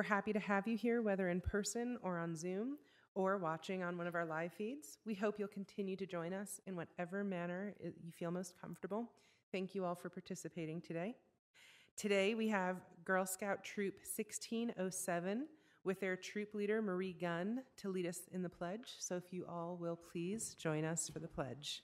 We're happy to have you here, whether in person or on Zoom or watching on one of our live feeds. We hope you'll continue to join us in whatever manner you feel most comfortable. Thank you all for participating today. Today we have Girl Scout Troop 1607 with their troop leader, Marie Gunn, to lead us in the pledge. So if you all will please join us for the pledge.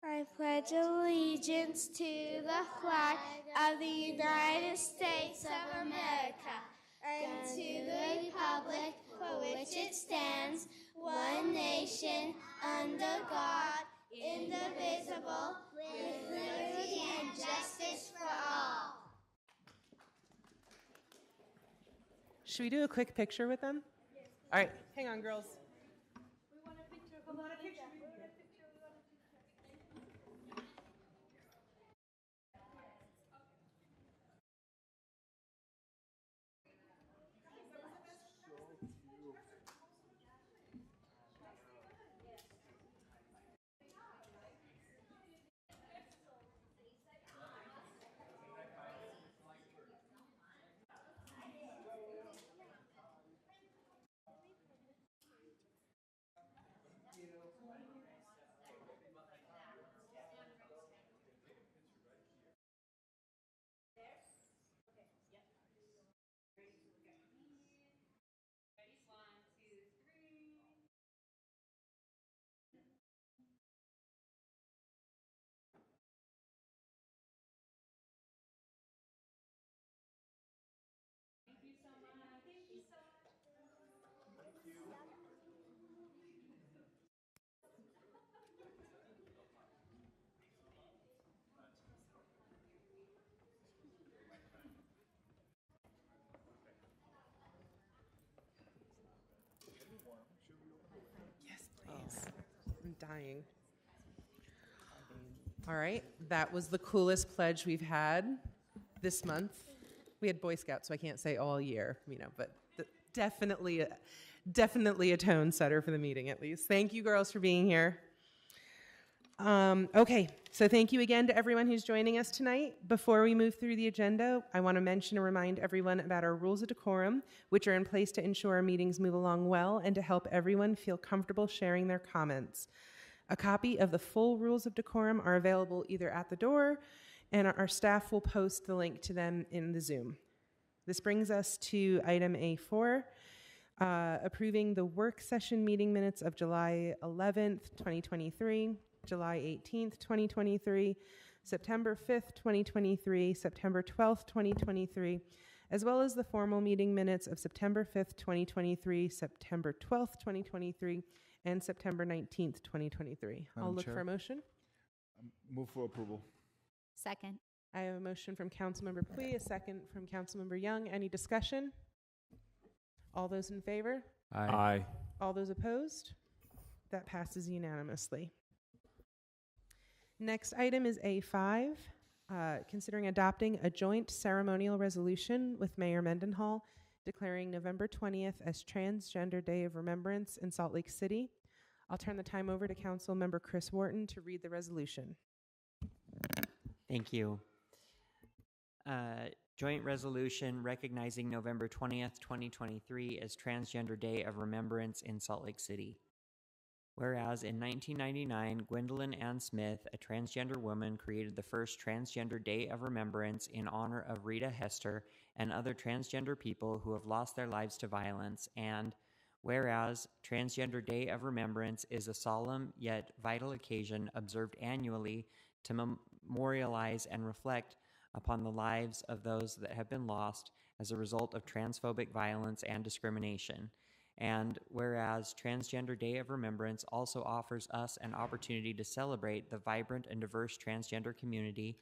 I pledge allegiance to the flag of the United States of America and to the republic for which it stands, one nation, under God, indivisible, with liberty and justice for all. Should we do a quick picture with them? Yes. All right, hang on, girls. We want a picture. We want a picture. Yes, please. I'm dying. All right, that was the coolest pledge we've had this month. We had Boy Scouts, so I can't say all year, but definitely a tone setter for the meeting at least. Thank you, girls, for being here. Okay, so thank you again to everyone who's joining us tonight. Before we move through the agenda, I want to mention and remind everyone about our rules of decorum, which are in place to ensure our meetings move along well and to help everyone feel comfortable sharing their comments. A copy of the full rules of decorum are available either at the door, and our staff will post the link to them in the Zoom. This brings us to item A4, approving the work session meeting minutes of July 11th, 2023, July 18th, 2023, September 5th, 2023, September 12th, 2023, as well as the formal meeting minutes of September 5th, 2023, September 12th, 2023, and September 19th, 2023. I'll look for a motion. Move for approval. Second. I have a motion from Councilmember Pui, a second from Councilmember Young. Any discussion? All those in favor? Aye. All those opposed? That passes unanimously. Next item is A5, considering adopting a joint ceremonial resolution with Mayor Mendenhall declaring November 20th as Transgender Day of Remembrance in Salt Lake City. I'll turn the time over to Councilmember Chris Wharton to read the resolution. Thank you. Joint resolution recognizing November 20th, 2023 as Transgender Day of Remembrance in Salt Lake City. Whereas in 1999, Gwendolyn Ann Smith, a transgender woman, created the first Transgender Day of Remembrance in honor of Rita Hester and other transgender people who have lost their lives to violence. And whereas Transgender Day of Remembrance is a solemn yet vital occasion observed annually to memorialize and reflect upon the lives of those that have been lost as a result of transphobic violence and discrimination. And whereas Transgender Day of Remembrance also offers us an opportunity to celebrate the vibrant and diverse transgender community,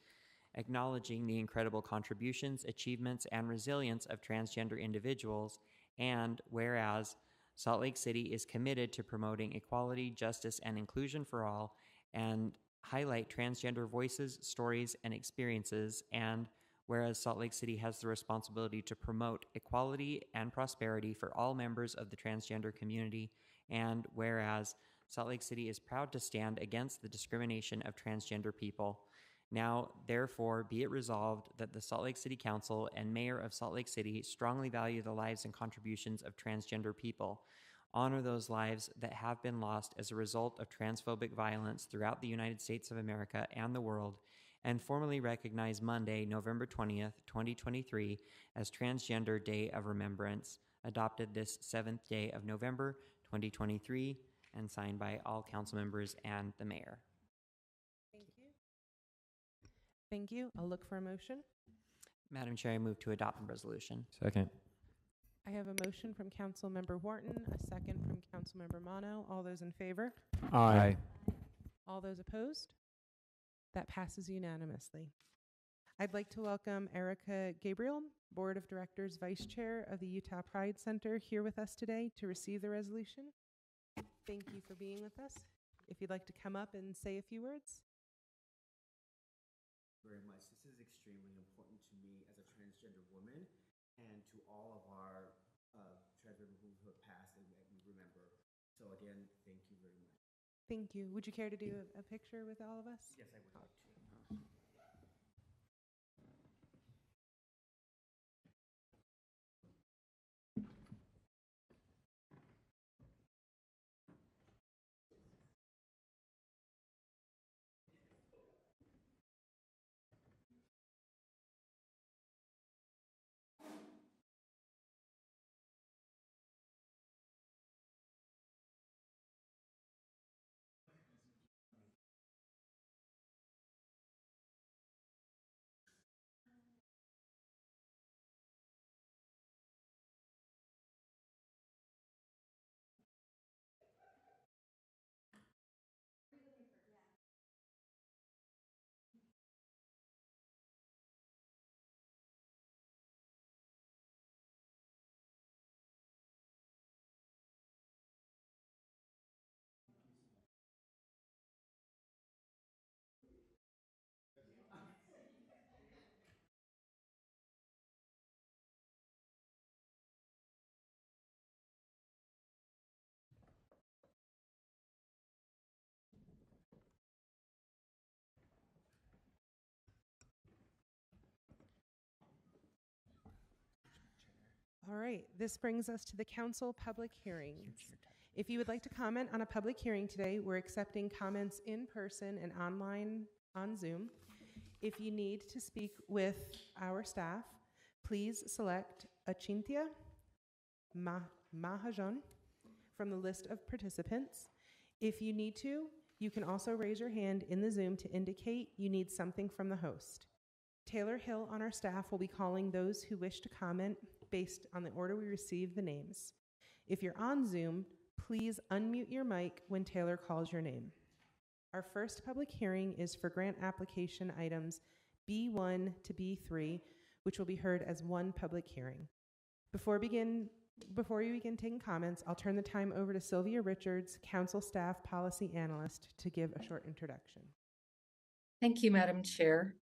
acknowledging the incredible contributions, achievements, and resilience of transgender individuals, and whereas Salt Lake City is committed to promoting equality, justice, and inclusion for all, and highlight transgender voices, stories, and experiences. And whereas Salt Lake City has the responsibility to promote equality and prosperity for all members of the transgender community, and whereas Salt Lake City is proud to stand against the discrimination of transgender people. Now, therefore, be it resolved that the Salt Lake City Council and Mayor of Salt Lake City strongly value the lives and contributions of transgender people, honor those lives that have been lost as a result of transphobic violence throughout the United States of America and the world, and formally recognize Monday, November 20th, 2023 as Transgender Day of Remembrance, adopted this 7th day of November, 2023, and signed by all council members and the mayor. Thank you. Thank you. I'll look for a motion. Madam Chair, I move to adopt the resolution. Second. I have a motion from Councilmember Wharton, a second from Councilmember Mono. All those in favor? Aye. All those opposed? That passes unanimously. I'd like to welcome Erica Gabriel, Board of Directors Vice Chair of the Utah Pride Center, here with us today to receive the resolution. Thank you for being with us. If you'd like to come up and say a few words. Very much. This is extremely important to me as a transgender woman and to all of our transgender women who have passed and that we remember. So again, thank you very much. Thank you. Would you care to do a picture with all of us? Yes, I would like to. All right, this brings us to the council public hearings. If you would like to comment on a public hearing today, we're accepting comments in person and online on Zoom. If you need to speak with our staff, please select Achintya Mahajan from the list of participants. If you need to, you can also raise your hand in the Zoom to indicate you need something from the host. Taylor Hill on our staff will be calling those who wish to comment based on the order we receive the names. If you're on Zoom, please unmute your mic when Taylor calls your name. Our first public hearing is for grant application items B1 to B3, which will be heard as one public hearing. Before you begin taking comments, I'll turn the time over to Sylvia Richards, Council Staff Policy Analyst, to give a short introduction. Thank you, Madam Chair.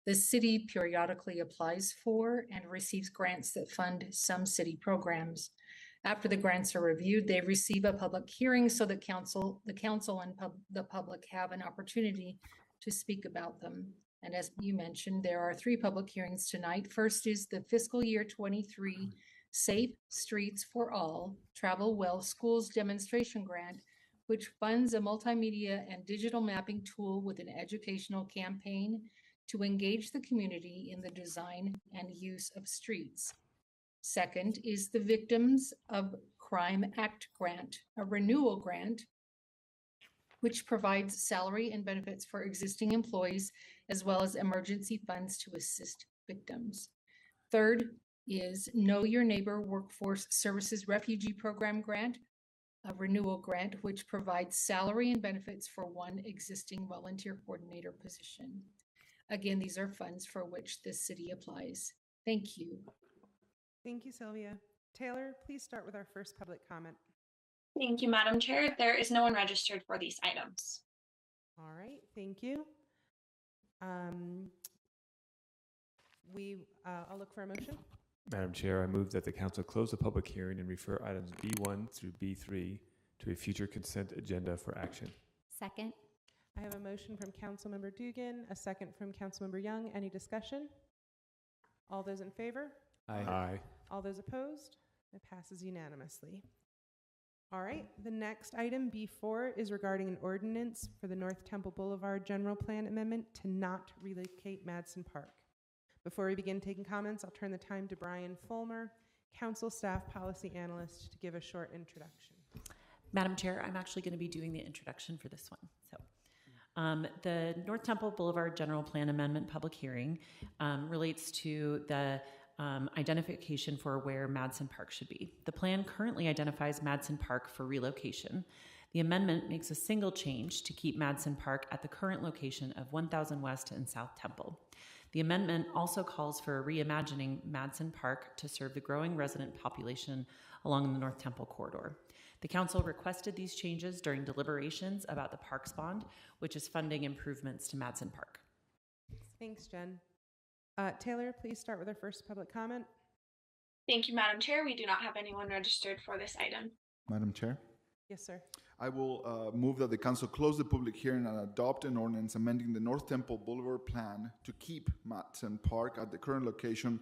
The city periodically applies for and receives grants that fund some city programs. After the grants are reviewed, they receive a public hearing so that the council and the public have an opportunity to speak about them. And as you mentioned, there are 3 public hearings tonight. First is the fiscal year 23 Safe Streets for All Travel Well Schools Demonstration Grant, which funds a multimedia and digital mapping tool with an educational campaign to engage the community in the design and use of streets. Second is the Victims of Crime Act grant, a renewal grant, which provides salary and benefits for existing employees, as well as emergency funds to assist victims. Third is Know Your Neighbor Workforce Services Refugee Program grant, a renewal grant, which provides salary and benefits for one existing volunteer coordinator position. Again, these are funds for which the city applies. Thank you. Thank you, Sylvia. Taylor, please start with our first public comment. Thank you, Madam Chair. There is no one registered for these items. All right, thank you. I'll look for a motion. Madam Chair, I move that the council close the public hearing and refer items B1 through B3 to a future consent agenda for action. Second. I have a motion from Councilmember Dugan, a second from Councilmember Young. Any discussion? All those in favor? Aye. All those opposed? It passes unanimously. All right, the next item, B4, is regarding an ordinance for the North Temple Boulevard General Plan Amendment to not relocate Madsen Park. Before we begin taking comments, I'll turn the time to Brian Fulmer, Council Staff Policy Analyst, to give a short introduction. Madam Chair, I'm actually going to be doing the introduction for this one. The North Temple Boulevard General Plan Amendment public hearing relates to the identification for where Madsen Park should be. The plan currently identifies Madsen Park for relocation. The amendment makes a single change to keep Madsen Park at the current location of 1000 West and South Temple. The amendment also calls for reimagining Madsen Park to serve the growing resident population along the North Temple corridor. The council requested these changes during deliberations about the Parks Bond, which is funding improvements to Madsen Park. Thanks, Jen. Taylor, please start with our first public comment. Thank you, Madam Chair. We do not have anyone registered for this item. Madam Chair, Yes, sir. I will move that the council close the public hearing and adopt an ordinance amending the North Temple Boulevard plan to keep Madsen Park at the current location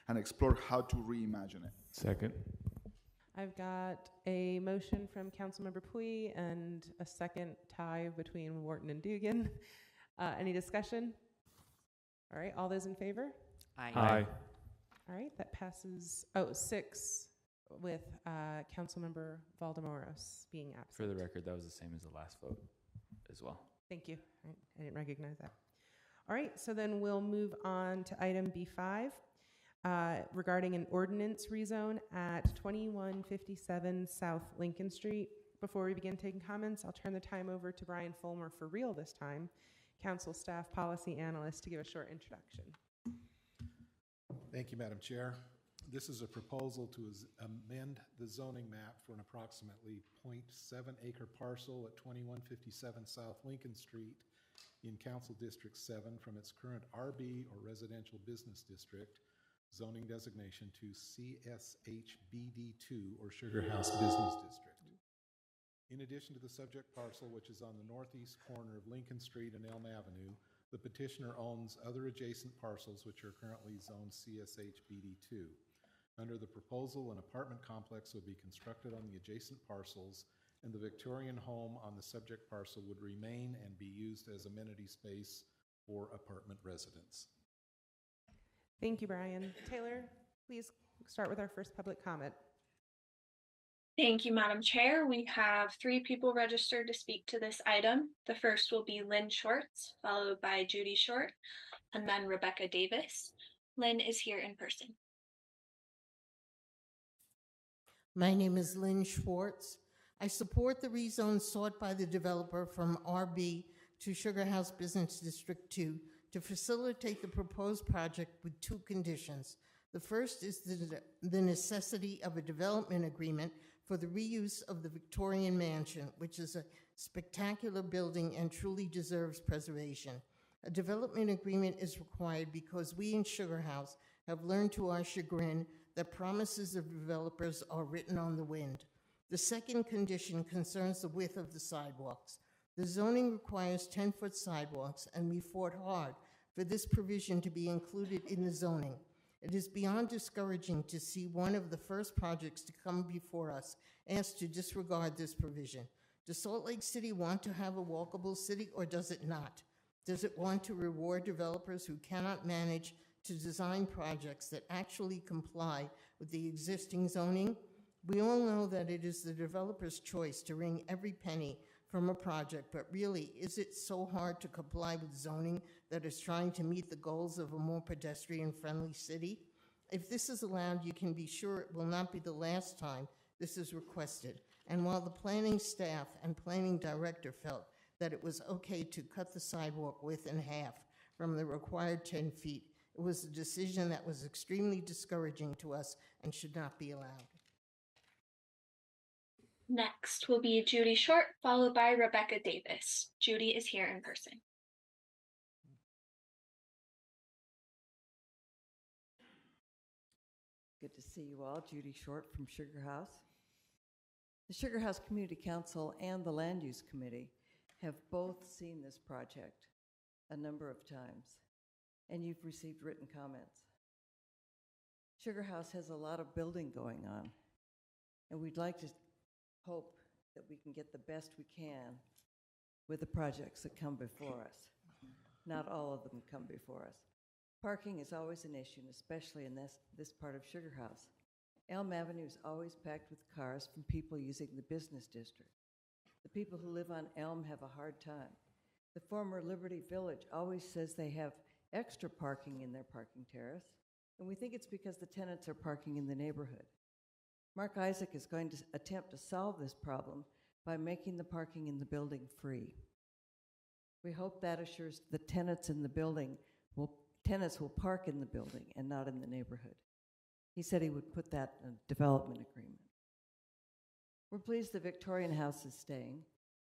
and explore how to reimagine it. Second. I've got a motion from Councilmember Pui and a second tie between Wharton and Dugan. Any discussion? All right, all those in favor? Aye. All right, that passes 6 with Councilmember Valdemoros being absent. For the record, that was the same as the last vote as well. Thank you. I didn't recognize that. All right, so then we'll move on to item B5 regarding an ordinance rezone at 2157 South Lincoln Street. Before we begin taking comments, I'll turn the time over to Brian Fulmer for real this time, Council Staff Policy Analyst, to give a short introduction. Thank you, Madam Chair. This is a proposal to amend the zoning map for an approximately 0.7 acre parcel at 2157 South Lincoln Street in Council District 7 from its current RB or Residential Business District zoning designation to CSHBD2 or Sugar House Business District. In addition to the subject parcel, which is on the northeast corner of Lincoln Street and Elm Avenue, the petitioner owns other adjacent parcels which are currently zoned CSHBD2. Under the proposal, an apartment complex would be constructed on the adjacent parcels, and the Victorian home on the subject parcel would remain and be used as amenity space for apartment residents. Thank you, Brian. Taylor, please start with our first public comment. Thank you, Madam Chair. We have 3 people registered to speak to this item. The first will be Lynn Schwartz, followed by Judy Short, and then Rebecca Davis. Lynn is here in person. My name is Lynn Schwartz. I support the rezone sought by the developer from RB to Sugar House Business District 2 to facilitate the proposed project with 2 conditions. The first is the necessity of a development agreement for the reuse of the Victorian Mansion, which is a spectacular building and truly deserves preservation. A development agreement is required because we in Sugar House have learned to our chagrin that promises of developers are written on the wind. The second condition concerns the width of the sidewalks. The zoning requires 10-foot sidewalks, and we fought hard for this provision to be included in the zoning. It is beyond discouraging to see one of the first projects to come before us asked to disregard this provision. Does Salt Lake City want to have a walkable city, or does it not? Does it want to reward developers who cannot manage to design projects that actually comply with the existing zoning? We all know that it is the developer's choice to wring every penny from a project, but really, is it so hard to comply with zoning that is trying to meet the goals of a more pedestrian-friendly city? If this is allowed, you can be sure it will not be the last time this is requested. And while the planning staff and planning director felt that it was okay to cut the sidewalk width in half from the required 10 feet, it was a decision that was extremely discouraging to us and should not be allowed. Next will be Judy Short, followed by Rebecca Davis. Judy is here in person. Good to see you all. Judy Short from Sugar House. The Sugar House Community Council and the Land Use Committee have both seen this project a number of times, and you've received written comments. Sugar House has a lot of building going on, and we'd like to hope that we can get the best we can with the projects that come before us. Not all of them come before us. Parking is always an issue, and especially in this part of Sugar House. Elm Avenue is always packed with cars from people using the business district. The people who live on Elm have a hard time. The former Liberty Village always says they have extra parking in their parking terrace, and we think it's because the tenants are parking in the neighborhood. Mark Isaac is going to attempt to solve this problem by making the parking in the building free. We hope that assures the tenants in the building tenants will park in the building and not in the neighborhood. He said he would put that in a development agreement. We're pleased the Victorian House is staying.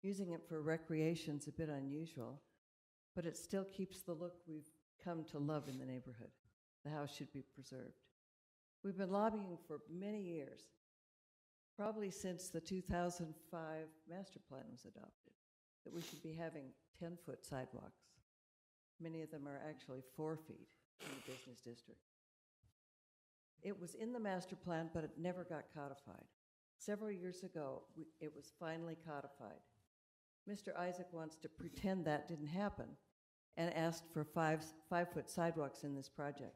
Using it for recreation is a bit unusual, but it still keeps the look we've come to love in the neighborhood. The house should be preserved. We've been lobbying for many years, probably since the 2005 master plan was adopted, that we should be having 10-foot sidewalks. Many of them are actually 4 feet in the business district. It was in the master plan, but it never got codified. Several years ago, it was finally codified. Mr. Isaac wants to pretend that didn't happen and asked for 5-foot sidewalks in this project.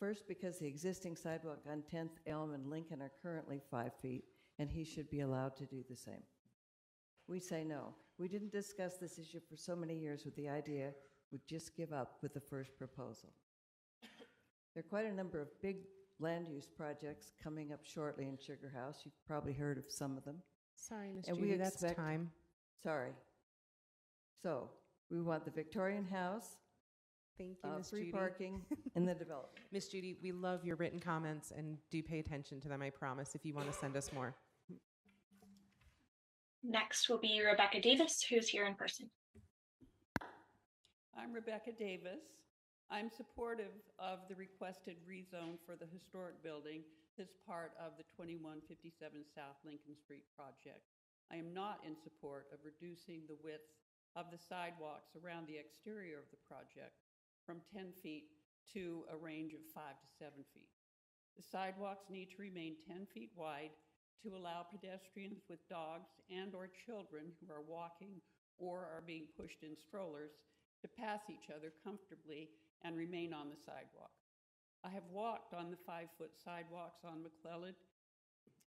First, because the existing sidewalk on 10th, Elm, and Lincoln are currently 5 feet, and he should be allowed to do the same. We say no. We didn't discuss this issue for so many years with the idea we'd just give up with the first proposal. There are quite a number of big land use projects coming up shortly in Sugar House. You've probably heard of some of them. Sorry, Ms. And Judy, that's time. Sorry. So we want the Victorian House, Thank you, Ms. free Judy. parking, and the development. Ms. Judy, we love your written comments and do pay attention to them, I promise, if you want to send us more. Next will be Rebecca Davis, who's here in person. I'm Rebecca Davis. I'm supportive of the requested rezone for the historic building as part of the 2157 South Lincoln Street project. I am not in support of reducing the width of the sidewalks around the exterior of the project from 10 feet to a range of 5 to 7 feet. The sidewalks need to remain 10 feet wide to allow pedestrians with dogs and/or children who are walking or are being pushed in strollers to pass each other comfortably and remain on the sidewalk. I have walked on the 5-foot sidewalks on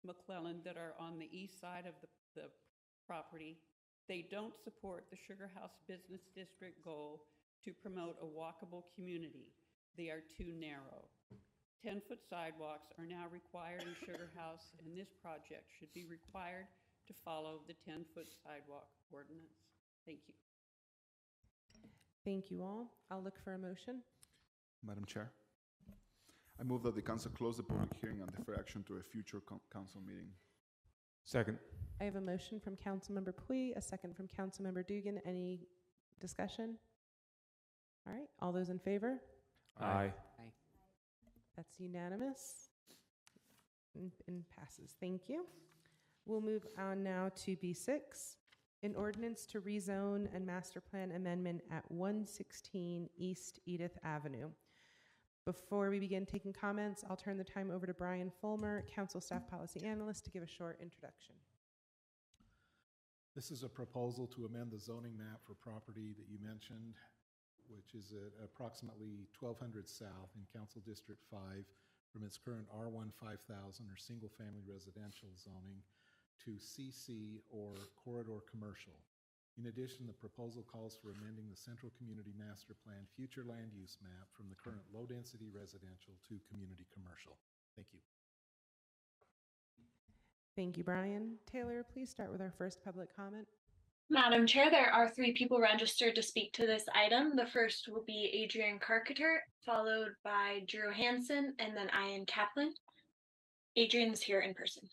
McClellan that are on the east side of the property. They don't support the Sugar House Business District goal to promote a walkable community. They are too narrow. 10-foot sidewalks are now required in Sugar House, and this project should be required to follow the 10-foot sidewalk ordinance. Thank you. Thank you all. I'll look for a motion. Madam Chair, I move that the council close the public hearing and defer action to a future council meeting. Second. I have a motion from Councilmember Pui, a second from Councilmember Dugan. Any discussion? All right, all those in favor? Aye. Aye. That's unanimous and passes. Thank you. We'll move on now to B6, an ordinance to rezone and master plan amendment at 116 East Edith Avenue. Before we begin taking comments, I'll turn the time over to Brian Fulmer, Council Staff Policy Analyst, to give a short introduction. This is a proposal to amend the zoning map for property that you mentioned, which is at approximately 1200 South in Council District 5, from its current R1 5000 or single family residential zoning to CC or corridor commercial. In addition, the proposal calls for amending the Central Community Master Plan future land use map from the current low density residential to community commercial. Thank you. Thank you, Brian. Taylor, please start with our first public comment. Madam Chair, there are 3 people registered to speak to this item. The first will be Adrian Carpenter, followed by Drew Hansen, and then Ian Kaplan. Adrian's here in person.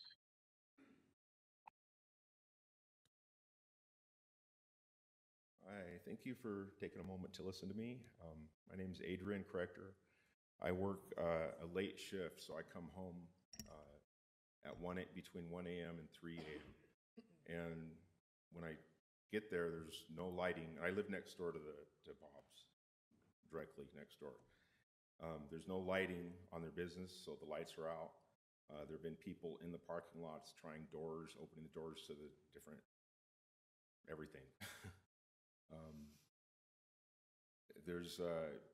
thank you for taking a moment to listen to me. My name is Adrian Corrector. I work a late shift, so I come home at between 1 a.m. and 3 a.m. And when I get there, there's no lighting. I live next door to Bob's, directly next door. There's no lighting on their business, so the lights are out. There have been people in the parking lots trying doors, opening the doors to the different everything. There's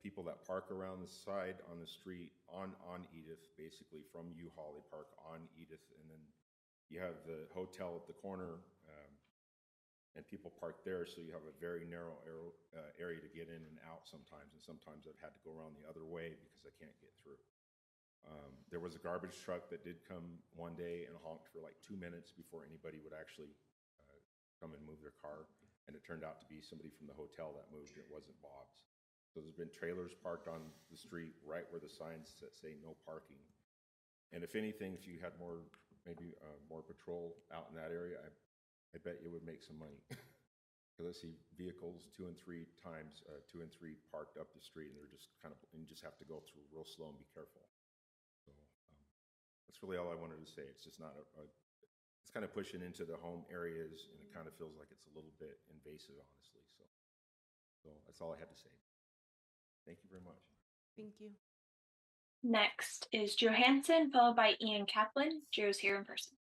people that park around the side on the street on Edith, basically from U-Haul. They park on Edith, and then you have the hotel at the corner, and people park there, so you have a very narrow area to get in and out sometimes, and sometimes I've had to go around the other way because I can't get through. There was a garbage truck that did come one day and honked for like 2 minutes before anybody would actually come and move their car, and it turned out to be somebody from the hotel that moved. It wasn't Bob's. So there's been trailers parked on the street right where the signs say no parking. And if anything, if you had maybe more patrol out in that area, I bet you would make some money. Because I see vehicles 2 and 3 times, 2 and 3 parked up the street, and they're just and you just have to go through real slow and be careful. So that's really all I wanted to say. It's just not it's kind of pushing into the home areas, and it kind of feels like it's a little bit invasive, honestly. So that's all I had to say. Thank you very much. Thank you. Next is Drew Hansen, followed by Ian Kaplan. Drew's here in person.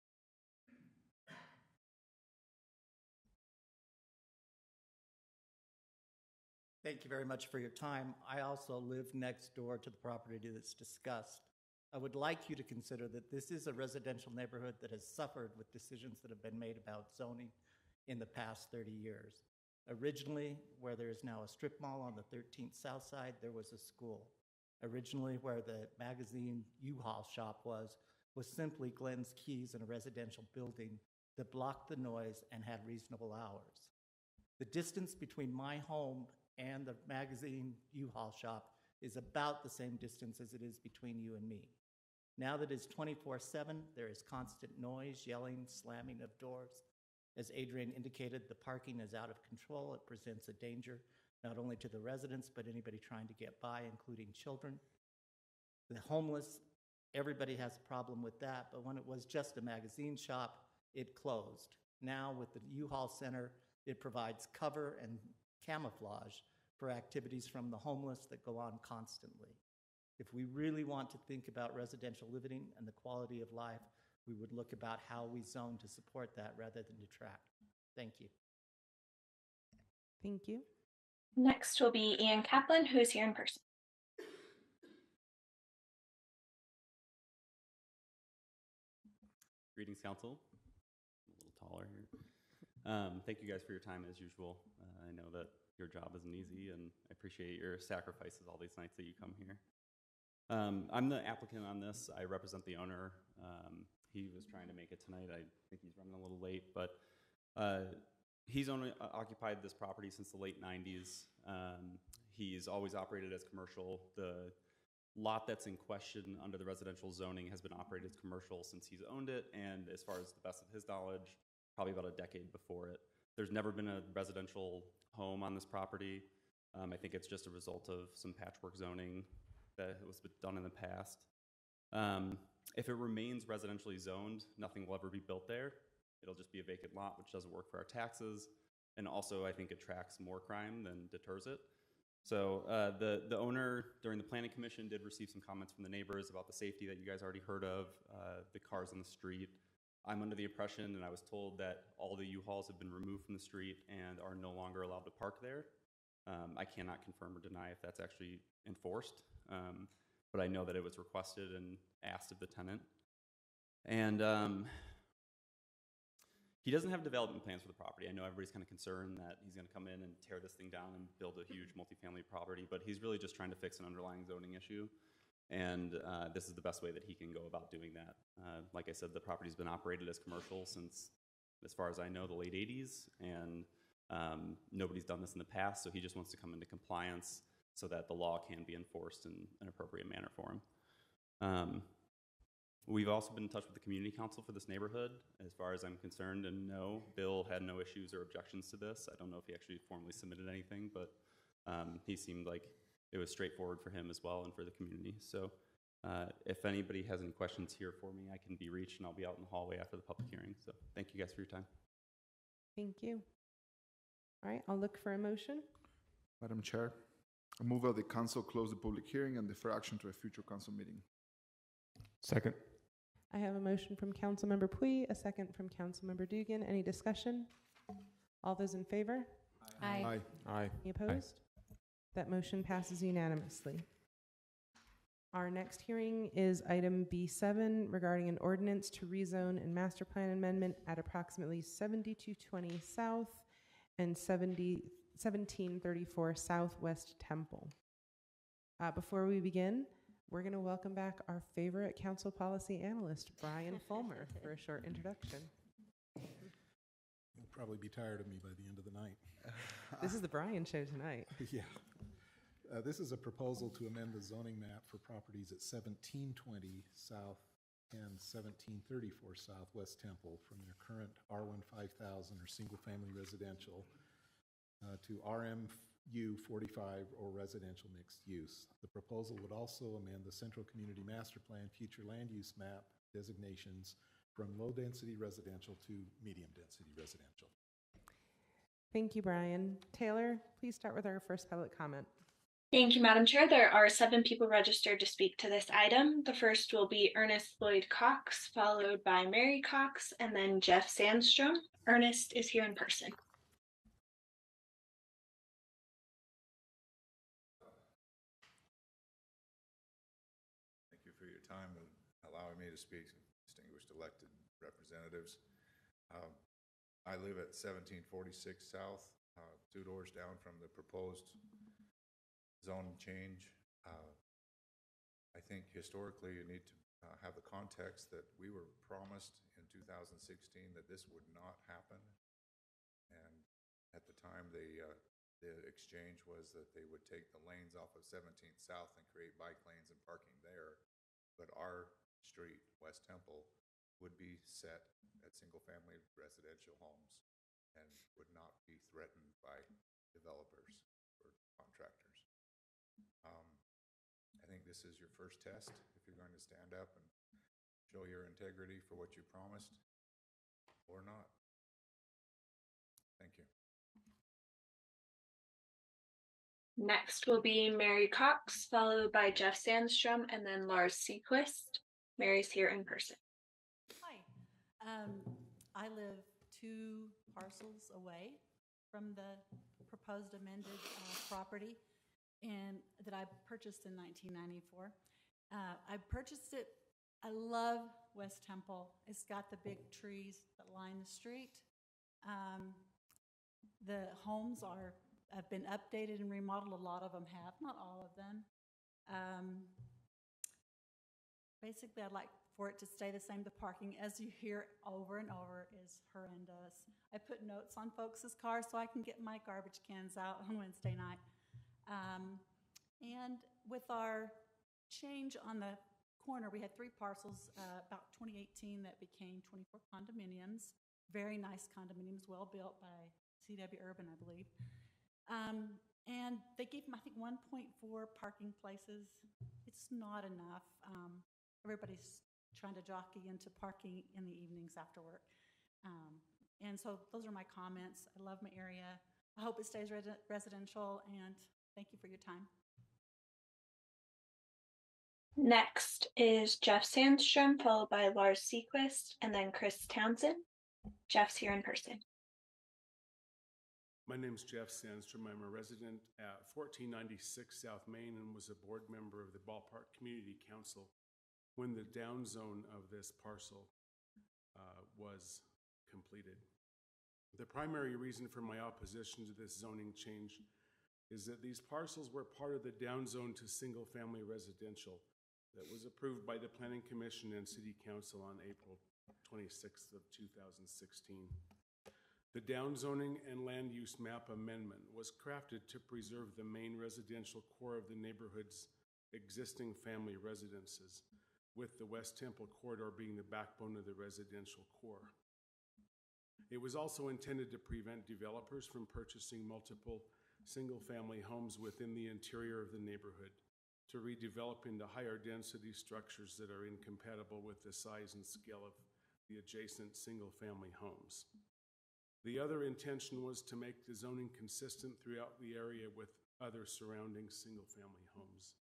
Thank you very much for your time. I also live next door to the property that's discussed. I would like you to consider that this is a residential neighborhood that has suffered with decisions that have been made about zoning in the past 30 years. Originally, where there is now a strip mall on the 13th South Side, there was a school. Originally, where the magazine U-Haul shop was simply Glenn's Keys in a residential building that blocked the noise and had reasonable hours. The distance between my home and the magazine U-Haul shop is about the same distance as it is between you and me. Now that it's 24/7, there is constant noise, yelling, slamming of doors. As Adrian indicated, the parking is out of control. It presents a danger not only to the residents, but anybody trying to get by, including children. The homeless, everybody has a problem with that, but when it was just a magazine shop, it closed. Now with the U-Haul Center, it provides cover and camouflage for activities from the homeless that go on constantly. If we really want to think about residential living and the quality of life, we would look about how we zone to support that rather than detract. Thank you. Thank you. Next will be Ian Kaplan, who's here in person. Greetings, Council. I'm a little taller here. Thank you guys for your time as usual. I know that your job isn't easy, and I appreciate your sacrifices all these nights that you come here. I'm the applicant on this. I represent the owner. He was trying to make it tonight. I think he's running a little late, but he's only occupied this property since the late 90s. He's always operated as commercial. The lot that's in question under the residential zoning has been operated as commercial since he's owned it, and as far as the best of his knowledge, probably about a decade before it. There's never been a residential home on this property. I think it's just a result of some patchwork zoning that was done in the past. If it remains residentially zoned, nothing will ever be built there. It'll just be a vacant lot, which doesn't work for our taxes. And also, I think attracts more crime than deters it. So the owner, during the planning commission, did receive some comments from the neighbors about the safety that you guys already heard of, the cars on the street. I'm under the impression, and I was told, that all the U-Hauls have been removed from the street and are no longer allowed to park there. I cannot confirm or deny if that's actually enforced, but I know that it was requested and asked of the tenant. And he doesn't have development plans for the property. I know everybody's kind of concerned that he's going to come in and tear this thing down and build a huge multifamily property, but he's really just trying to fix an underlying zoning issue. And this is the best way that he can go about doing that. Like I said, the property's been operated as commercial since, as far as I know, the late 80s, and nobody's done this in the past, so he just wants to come into compliance so that the law can be enforced in an appropriate manner for him. We've also been in touch with the community council for this neighborhood. As far as I'm concerned, and no, Bill had no issues or objections to this. I don't know if he actually formally submitted anything, but he seemed like it was straightforward for him as well and for the community. So if anybody has any questions here for me, I can be reached, and I'll be out in the hallway after the public hearing. So thank you guys for your time. Thank you. All right, I'll look for a motion. Madam Chair, I move that the council close the public hearing and defer action to a future council meeting. Second. I have a motion from Councilmember Pui, a second from Councilmember Dugan. Any discussion? All those in favor? Aye. Aye. Aye. Any opposed? That motion passes unanimously. Our next hearing is item B7 regarding an ordinance to rezone and master plan amendment at approximately 7220 South and 1734 Southwest Temple. Before we begin, we're going to welcome back our favorite council policy analyst, Brian Fulmer, for a short introduction. You'll probably be tired of me by the end of the night. This is the Brian show tonight. Yeah. This is a proposal to amend the zoning map for properties at 1720 South and 1734 Southwest Temple from their current R1 5000 or single-family residential to RMU 45 or residential mixed use. The proposal would also amend the Central Community Master Plan future land use map designations from low-density residential to medium-density residential. Thank you, Brian. Taylor, please start with our first public comment. Thank you, Madam Chair. There are 7 people registered to speak to this item. The first will be Ernest Lloyd Cox, followed by Mary Cox, and then Jeff Sandstrom. Ernest is here in person. Thank you for your time and allowing me to speak, distinguished elected representatives. I live at 1746 South, 2 doors down from the proposed zone change. I think historically you need to have the context that we were promised in 2016 that this would not happen. And at the time, the exchange was that they would take the lanes off of 17th South and create bike lanes and parking there. But our street, West Temple, would be set at single-family residential homes and would not be threatened by developers or contractors. I think this is your first test if you're going to stand up and show your integrity for what you promised or not. Thank you. Next will be Mary Cox, followed by Jeff Sandstrom, and then Lars Sequist. Mary's here in person. Hi. I live 2 parcels away from the proposed amended property and that I purchased in 1994. I purchased it. I love West Temple. It's got the big trees that line the street. The homes have been updated and remodeled. A lot of them have, not all of them. Basically, I'd like for it to stay the same. The parking, as you hear over and over, is horrendous. I put notes on folks' cars so I can get my garbage cans out on Wednesday night. And with our change on the corner, we had 3 parcels about 2018 that became 24 condominiums. Very nice condominiums, well built by CW Urban, I believe. And they gave them, I think, 1.4 parking places. It's not enough. Everybody's trying to jockey into parking in the evenings after work. And so those are my comments. I love my area. I hope it stays residential, and thank you for your time. Next is Jeff Sandstrom, followed by Lars Sequist, and then Chris Townsend. Jeff's here in person. My name's Jeff Sandstrom. I'm a resident at 1496 South Main and was a board member of the Ballpark Community Council when the down zone of this parcel was completed. The primary reason for my opposition to this zoning change is that these parcels were part of the down zone to single-family residential that was approved by the Planning Commission and City Council on April 26th of 2016. The downzoning and land use map amendment was crafted to preserve the main residential core of the neighborhood's existing family residences, with the West Temple corridor being the backbone of the residential core. It was also intended to prevent developers from purchasing multiple single-family homes within the interior of the neighborhood to redevelop into higher density structures that are incompatible with the size and scale of the adjacent single-family homes. The other intention was to make the zoning consistent throughout the area with other surrounding single-family homes.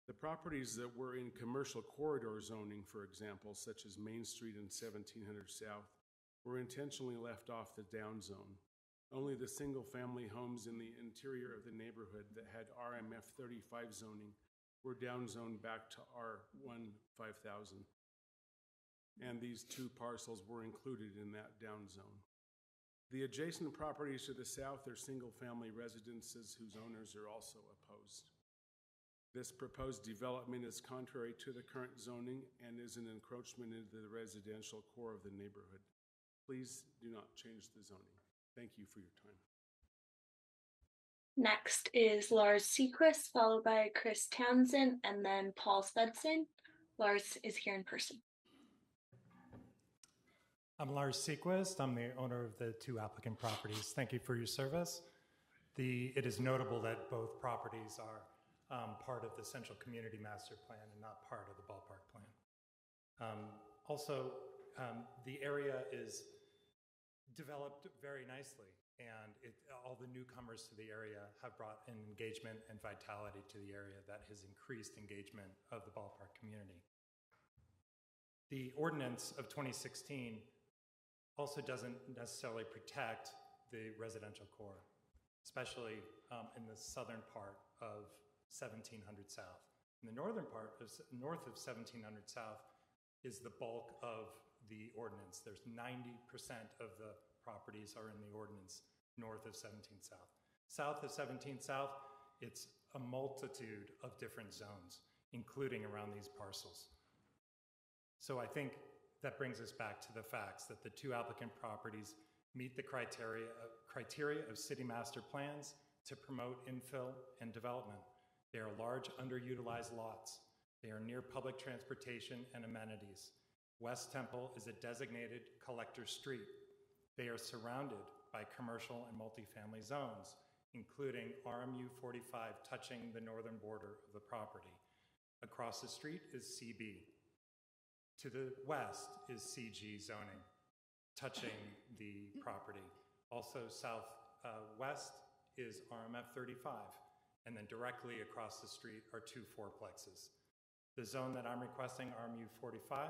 The properties that were in commercial corridor zoning, for example, such as Main Street and 1700 South, were intentionally left off the down zone. Only the single-family homes in the interior of the neighborhood that had RMF 35 zoning were down zoned back to R1 5000. And these two parcels were included in that down zone. The adjacent properties to the south are single-family residences whose owners are also opposed. This proposed development is contrary to the current zoning and is an encroachment into the residential core of the neighborhood. Please do not change the zoning. Thank you for your time. Next is Lars Sequist, followed by Chris Townsend, and then Paul Svensson. Lars is here in person. I'm Lars Sequist. I'm the owner of the two applicant properties. Thank you for your service. It is notable that both properties are part of the Central Community Master Plan and not part of the ballpark plan. The area is developed very nicely, and all the newcomers to the area have brought an engagement and vitality to the area that has increased engagement of the ballpark community. The ordinance of 2016 also doesn't necessarily protect the residential core, especially in the southern part of 1700 South. In the northern part, north of 1700 South, is the bulk of the ordinance. There's 90% of the properties are in the ordinance north of 17 South. South of 17 South, it's a multitude of different zones, including around these parcels. So I think that brings us back to the facts that the two applicant properties meet the criteria of city master plans to promote infill and development. They are large, underutilized lots. They are near public transportation and amenities. West Temple is a designated collector street. They are surrounded by commercial and multifamily zones, including RMU 45 touching the northern border of the property. Across the street is CB. To the west is CG zoning, touching the property. Also southwest is RMF 35, and then directly across the street are two fourplexes. The zone that I'm requesting, RMU 45,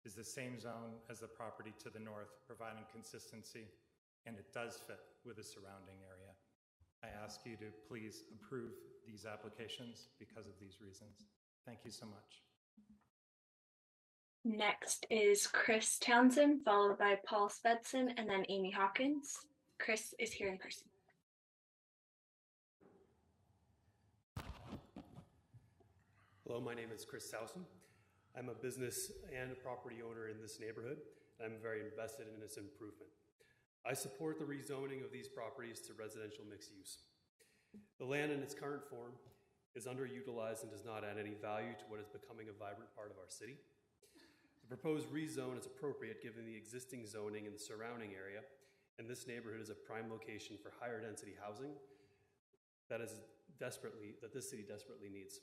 is the same zone as the property to the north, providing consistency, and it does fit with the surrounding area. I ask you to please approve these applications because of these reasons. Thank you so much. Next is Chris Townsend, followed by Paul Svensson, and then Amy Hawkins. Chris is here in person. Hello, my name is Chris Townsend. I'm a business and a property owner in this neighborhood, and I'm very invested in its improvement. I support the rezoning of these properties to residential mixed use. The land in its current form is underutilized and does not add any value to what is becoming a vibrant part of our city. The proposed rezone is appropriate given the existing zoning in the surrounding area, and this neighborhood is a prime location for higher density housing that this city desperately needs.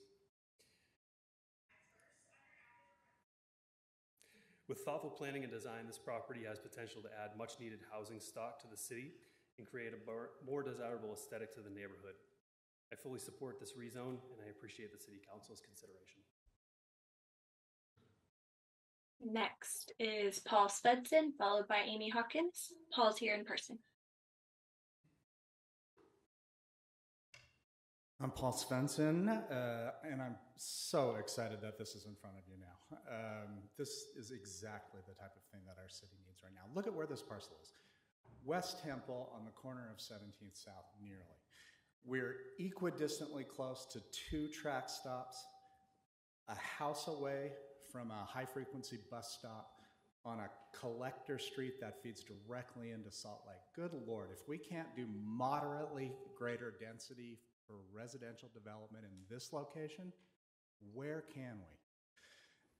With thoughtful planning and design, this property has potential to add much needed housing stock to the city and create a more desirable aesthetic to the neighborhood. I fully support this rezone, and I appreciate the City Council's consideration. Next is Paul Svensson, followed by Amy Hawkins. Paul's here in person. I'm Paul Svensson, and I'm so excited that this is in front of you now. This is exactly the type of thing that our city needs right now. Look at where this parcel is. West Temple on the corner of 17th South, nearly. We're equidistantly close to two track stops, a house away from a high-frequency bus stop on a collector street that feeds directly into Salt Lake. Good Lord, if we can't do moderately greater density for residential development in this location, where can we?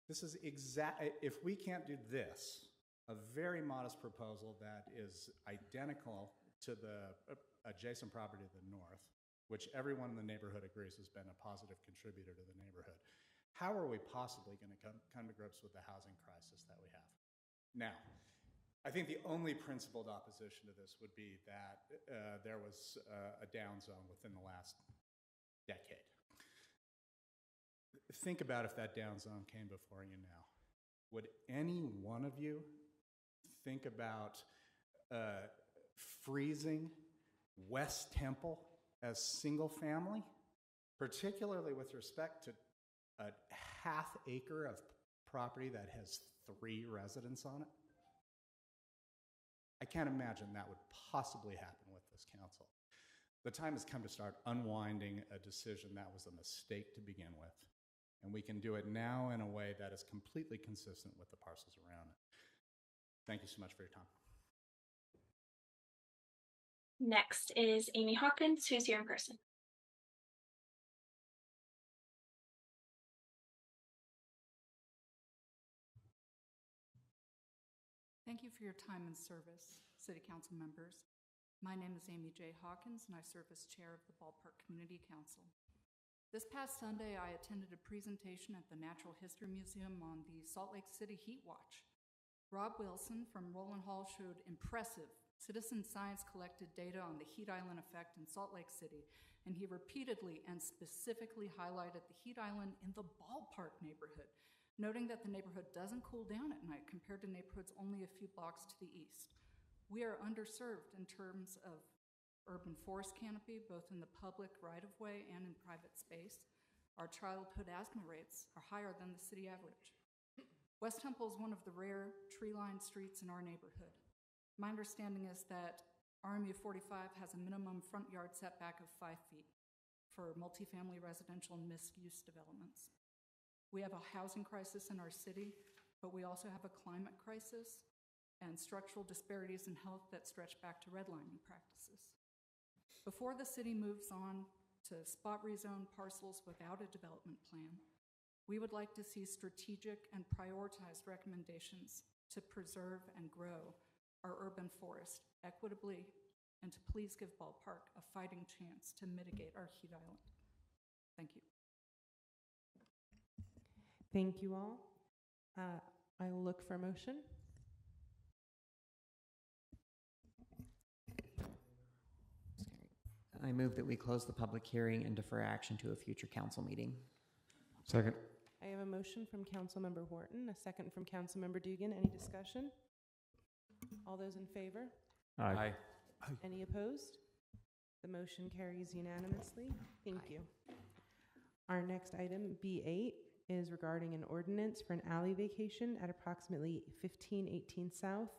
This is if we can't do this, a very modest proposal that is identical to the adjacent property to the north, which everyone in the neighborhood agrees has been a positive contributor to the neighborhood, how are we possibly going to come to grips with the housing crisis that we have? Now, I think the only principled opposition to this would be that there was a down zone within the last decade. Think about if that down zone came before you now. Would any one of you think about freezing West Temple as single family, particularly with respect to a half acre of property that has 3 residents on it? I can't imagine that would possibly happen with this council. The time has come to start unwinding a decision that was a mistake to begin with. And we can do it now in a way that is completely consistent with the parcels around it. Thank you so much for your time. Next is Amy Hawkins, who's here in person. Thank you for your time and service, City Council members. My name is Amy J. Hawkins, and I serve as chair of the Ballpark Community Council. This past Sunday, I attended a presentation at the Natural History Museum on the Salt Lake City Heat Watch. Rob Wilson from Roland Hall showed impressive citizen science collected data on the heat island effect in Salt Lake City, and he repeatedly and specifically highlighted the heat island in the Ballpark neighborhood, noting that the neighborhood doesn't cool down at night compared to neighborhoods only a few blocks to the east. We are underserved in terms of urban forest canopy, both in the public right-of-way and in private space. Our childhood asthma rates are higher than the city average. West Temple is one of the rare tree-lined streets in our neighborhood. My understanding is that RMU 45 has a minimum front yard setback of 5 feet for multifamily residential and mixed-use developments. We have a housing crisis in our city, but we also have a climate crisis and structural disparities in health that stretch back to redlining practices. Before the city moves on to spot rezone parcels without a development plan, we would like to see strategic and prioritized recommendations to preserve and grow our urban forest equitably and to please give Ballpark a fighting chance to mitigate our heat island. Thank you. Thank you all. I will look for a motion. I move that we close the public hearing and defer action to a future council meeting. Second. I have a motion from Councilmember Horton, a second from Councilmember Dugan. Any discussion? All those in favor? Aye. Any opposed? The motion carries unanimously. Thank you. Our next item, B8, is regarding an ordinance for an alley vacation at approximately 1518 South,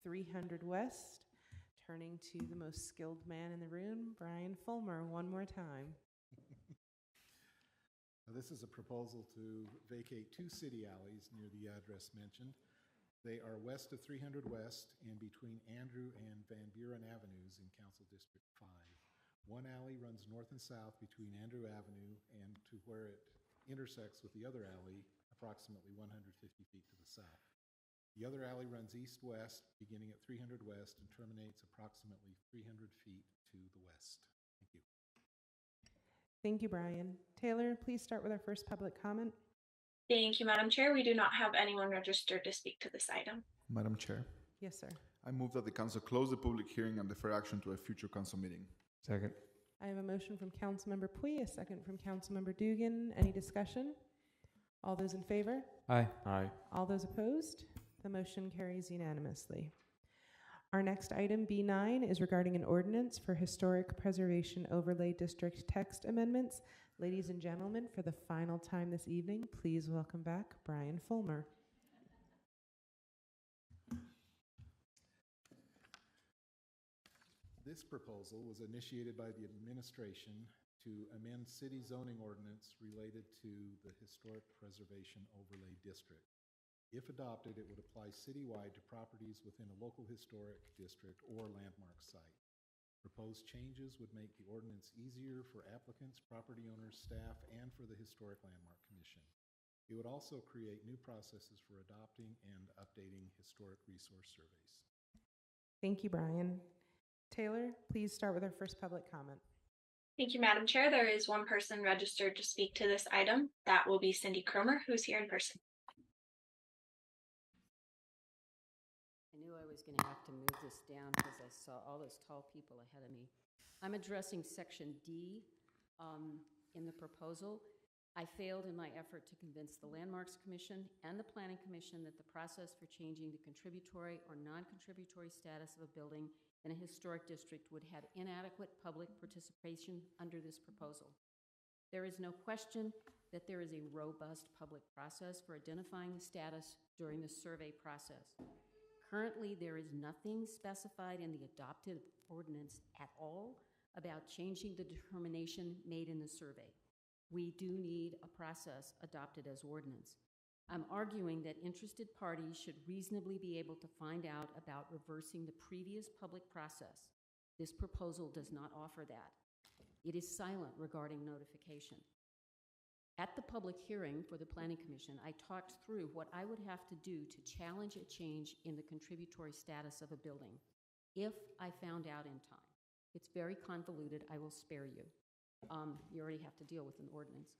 300 West. Turning to the most skilled man in the room, Brian Fulmer, one more time. This is a proposal to vacate 2 city alleys near the address mentioned. They are west of 300 West and between Andrew and Van Buren Avenues in Council District 5. One alley runs north and south between Andrew Avenue and to where it intersects with the other alley, approximately 150 feet to the south. The other alley runs east-west, beginning at 300 West and terminates approximately 300 feet to the west. Thank you. Thank you, Brian. Taylor, please start with our first public comment. Thank you, Madam Chair. We do not have anyone registered to speak to this item. Madam Chair, Yes, sir. I move that the council close the public hearing and defer action to a future council meeting. Second. I have a motion from Councilmember Pui, a second from Councilmember Dugan. Any discussion? All those in favor? Aye. Aye. All those opposed? The motion carries unanimously. Our next item, B9, is regarding an ordinance for Historic Preservation Overlay District text amendments. Ladies and gentlemen, for the final time this evening, please welcome back Brian Fulmer. This proposal was initiated by the administration to amend city zoning ordinance related to the Historic Preservation Overlay District. If adopted, it would apply citywide to properties within a local historic district or landmark site. Proposed changes would make the ordinance easier for applicants, property owners, staff, and for the Historic Landmark Commission. It would also create new processes for adopting and updating historic resource surveys. Thank you, Brian. Taylor, please start with our first public comment. Thank you, Madam Chair. There is one person registered to speak to this item. That will be Cindy Cromer, who's here in person. I knew I was going to have to move this down because I saw all those tall people ahead of me. I'm addressing Section D in the proposal. I failed in my effort to convince the Landmarks Commission and the Planning Commission that the process for changing the contributory or non-contributory status of a building in a historic district would have inadequate public participation under this proposal. There is no question that there is a robust public process for identifying the status during the survey process. Currently, there is nothing specified in the adopted ordinance at all about changing the determination made in the survey. We do need a process adopted as ordinance. I'm arguing that interested parties should reasonably be able to find out about reversing the previous public process. This proposal does not offer that. It is silent regarding notification. At the public hearing for the Planning Commission, I talked through what I would have to do to challenge a change in the contributory status of a building if I found out in time. It's very convoluted. I will spare you. You already have to deal with an ordinance.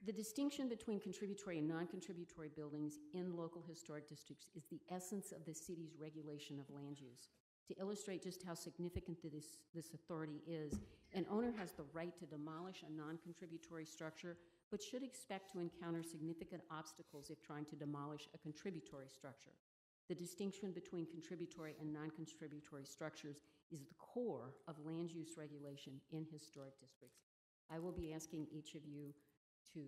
The distinction between contributory and non-contributory buildings in local historic districts is the essence of the city's regulation of land use. To illustrate just how significant this authority is, an owner has the right to demolish a non-contributory structure, but should expect to encounter significant obstacles if trying to demolish a contributory structure. The distinction between contributory and non-contributory structures is the core of land use regulation in historic districts. I will be asking each of you to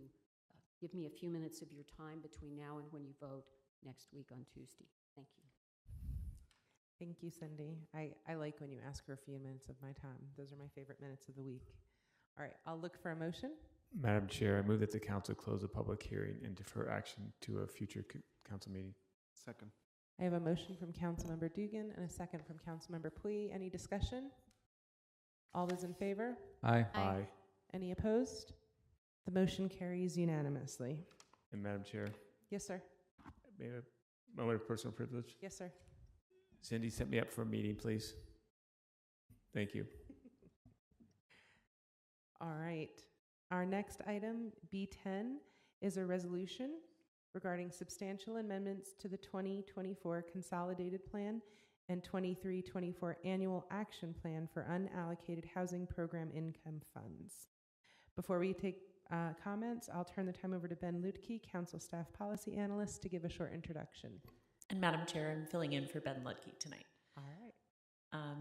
give me a few minutes of your time between now and when you vote next week on Tuesday. Thank you. Thank you, Cindy. I like when you ask for a few minutes of my time. Those are my favorite minutes of the week. All right, I'll look for a motion. Madam Chair, I move that the council close the public hearing and defer action to a future council meeting. Second. I have a motion from Councilmember Dugan and a second from Councilmember Pui. Any discussion? All those in favor? Aye. Aye. Any opposed? The motion carries unanimously. And Madam Chair, Yes, sir. may I have a moment of personal privilege? Yes, sir. Cindy, set me up for a meeting, please. Thank you. All right. Our next item, B10, is a resolution regarding substantial amendments to the 2024 Consolidated Plan and 23-24 Annual Action Plan for Unallocated Housing Program Income Funds. Before we take comments, I'll turn the time over to Ben Ludke, Council Staff Policy Analyst, to give a short introduction. And Madam Chair, I'm filling in for Ben Ludke tonight. All right.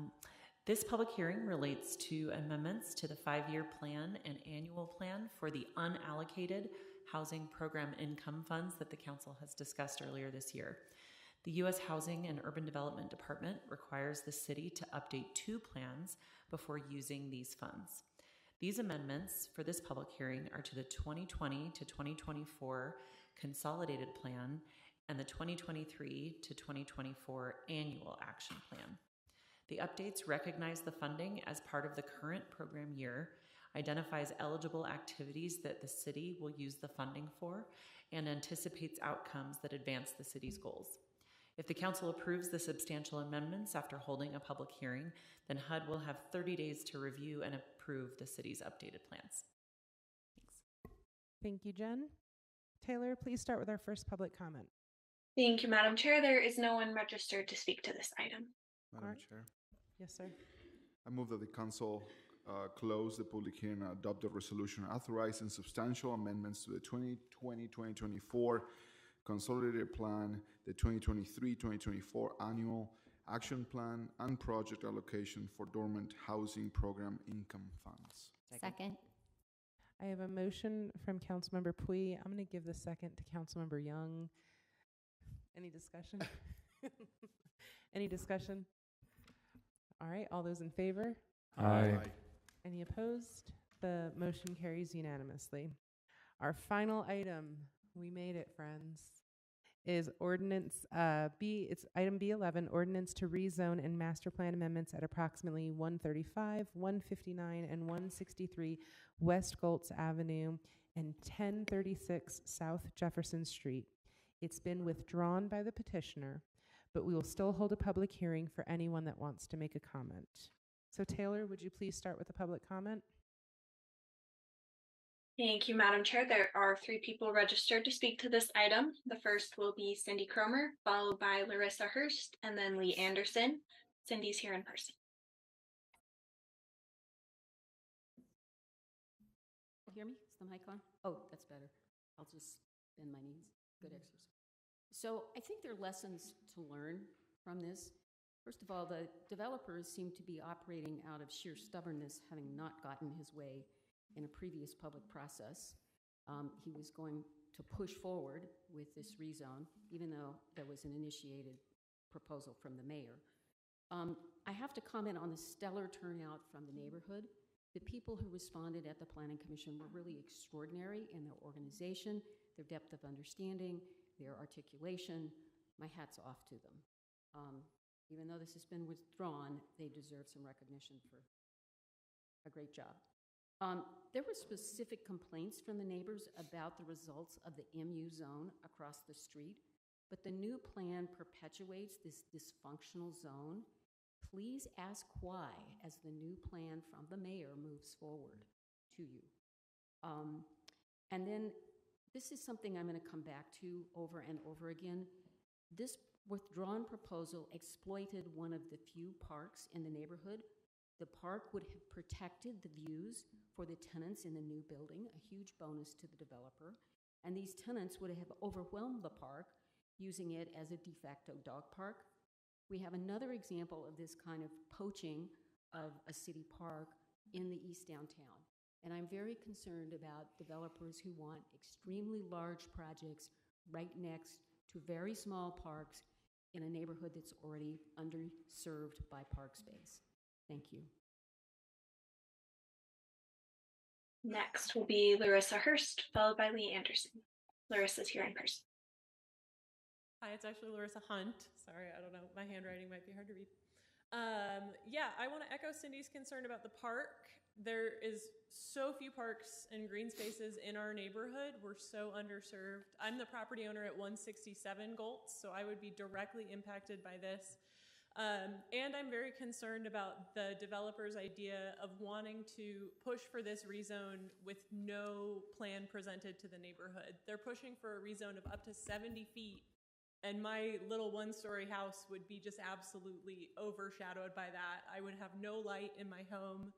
This public hearing relates to amendments to the 5-year plan and annual plan for the unallocated housing program income funds that the council has discussed earlier this year. The U.S. Housing and Urban Development Department requires the city to update 2 plans before using these funds. These amendments for this public hearing are to the 2020 to 2024 Consolidated Plan and the 2023 to 2024 Annual Action Plan. The updates recognize the funding as part of the current program year, identifies eligible activities that the city will use the funding for, and anticipates outcomes that advance the city's goals. If the council approves the substantial amendments after holding a public hearing, then HUD will have 30 days to review and approve the city's updated plans. Thanks. Thank you, Jen. Taylor, please start with our first public comment. Thank you, Madam Chair. There is no one registered to speak to this item. Madam Chair, Yes, sir. I move that the council close the public hearing and adopt a resolution authorizing substantial amendments to the 2020-2024 Consolidated Plan, the 2023-2024 Annual Action Plan, and project allocation for dormant housing program income funds. Second. I have a motion from Councilmember Pui. I'm going to give the second to Councilmember Young. Any discussion? Any discussion? All right, all those in favor? Aye. Any opposed? The motion carries unanimously. Our final item, we made it, friends, is ordinance it's item B11, ordinance to rezone and master plan amendments at approximately 135, 159, and 163 West Goltz Avenue and 1036 South Jefferson Street. It's been withdrawn by the petitioner, but we will still hold a public hearing for anyone that wants to make a comment. So Taylor, would you please start with the public comment? Thank you, Madam Chair. There are 3 people registered to speak to this item. The first will be Cindy Cromer, followed by Larissa Hurst, and then Lee Anderson. Cindy's here in person. Hear me? Is the mic on? Oh, that's better. I'll just bend my knees. Good exercise. So I think there are lessons to learn from this. First of all, the developers seem to be operating out of sheer stubbornness, having not gotten his way in a previous public process. He was going to push forward with this rezone, even though there was an initiated proposal from the mayor. I have to comment on the stellar turnout from the neighborhood. The people who responded at the Planning Commission were really extraordinary in their organization, their depth of understanding, their articulation. My hat's off to them. Even though this has been withdrawn, they deserve some recognition for a great job. There were specific complaints from the neighbors about the results of the MU zone across the street, but the new plan perpetuates this dysfunctional zone. Please ask why as the new plan from the mayor moves forward to you. And then this is something I'm going to come back to over and over again. This withdrawn proposal exploited one of the few parks in the neighborhood. The park would have protected the views for the tenants in the new building, a huge bonus to the developer, and these tenants would have overwhelmed the park using it as a de facto dog park. We have another example of this kind of poaching of a city park in the East Downtown. And I'm very concerned about developers who want extremely large projects right next to very small parks in a neighborhood that's already underserved by park space. Thank you. Next will be Larissa Hurst, followed by Lee Anderson. Larissa's here in person. Hi, it's actually Larissa Hunt. Sorry, I don't know. My handwriting might be hard to read. Yeah, I want to echo Cindy's concern about the park. There is so few parks and green spaces in our neighborhood. We're so underserved. I'm the property owner at 167 Goltz, so I would be directly impacted by this. And I'm very concerned about the developer's idea of wanting to push for this rezone with no plan presented to the neighborhood. They're pushing for a rezone of up to 70 feet, and my little one-story house would be just absolutely overshadowed by that. I would have no light in my home,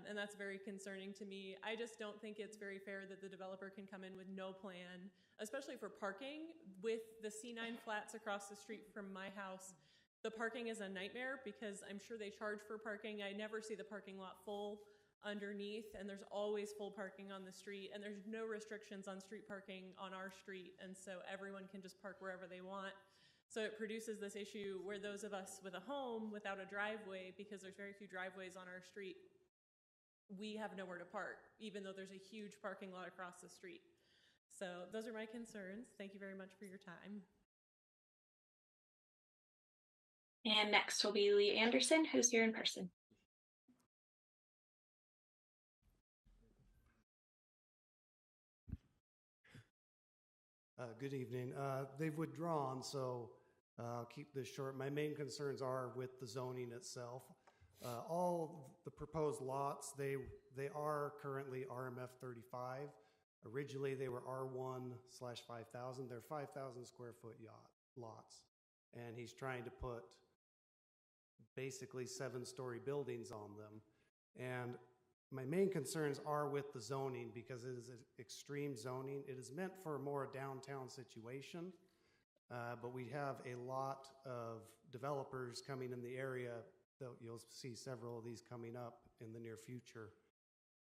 and that's very concerning to me. I just don't think it's very fair that the developer can come in with no plan, especially for parking. With the C9 flats across the street from my house, the parking is a nightmare because I'm sure they charge for parking. I never see the parking lot full underneath, and there's always full parking on the street, and there's no restrictions on street parking on our street, and so everyone can just park wherever they want. So it produces this issue where those of us with a home without a driveway, because there's very few driveways on our street, we have nowhere to park, even though there's a huge parking lot across the street. So those are my concerns. Thank you very much for your time. And next will be Lee Anderson, who's here in person. Good evening. They've withdrawn, so I'll keep this short. My main concerns are with the zoning itself. All the proposed lots, they are currently RMF 35. Originally, they were R1/5000. They're 5,000 square foot lots. And he's trying to put basically 7-story buildings on them. And my main concerns are with the zoning because it is an extreme zoning. It is meant for a more downtown situation, but we have a lot of developers coming in the area. You'll see several of these coming up in the near future.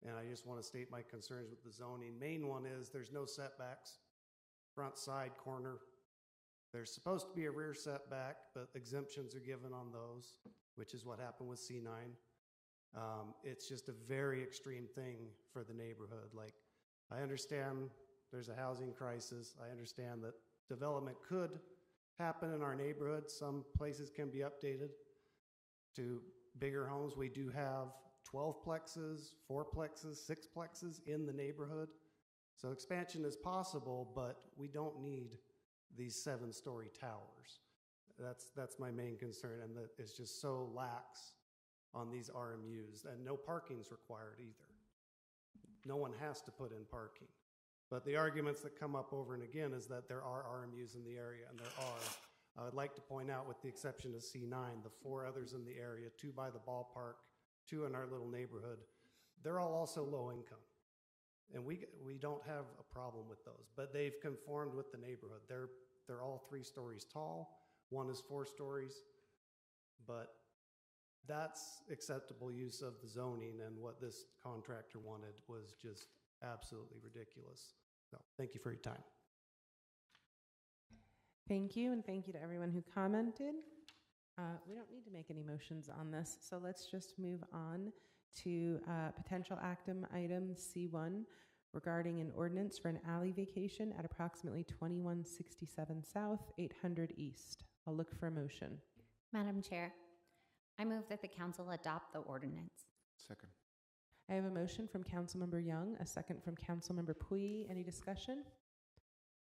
And I just want to state my concerns with the zoning. Main one is there's no setbacks, front, side, corner. There's supposed to be a rear setback, but exemptions are given on those, which is what happened with C9. It's just a very extreme thing for the neighborhood. Like, I understand there's a housing crisis. I understand that development could happen in our neighborhood. Some places can be updated to bigger homes. We do have 12 plexes, 4 plexes, 6 plexes in the neighborhood. So expansion is possible, but we don't need these 7-story towers. That's my main concern, and that it's just so lax on these RMUs, and no parking's required either. No one has to put in parking. But the arguments that come up over and again is that there are RMUs in the area, and there are. I would like to point out, with the exception of C9, the 4 others in the area, 2 by the ballpark, 2 in our little neighborhood, they're all also low income. And we don't have a problem with those, but they've conformed with the neighborhood. They're all 3 stories tall. 1 is 4 stories, but that's acceptable use of the zoning, and what this contractor wanted was just absolutely ridiculous. So thank you for your time. Thank you, and thank you to everyone who commented. We don't need to make any motions on this, so let's just move on to potential item C1 regarding an ordinance for an alley vacation at approximately 2167 South, 800 East. I'll look for a motion. Madam Chair, I move that the council adopt the ordinance. Second. I have a motion from Councilmember Young, a second from Councilmember Pui. Any discussion?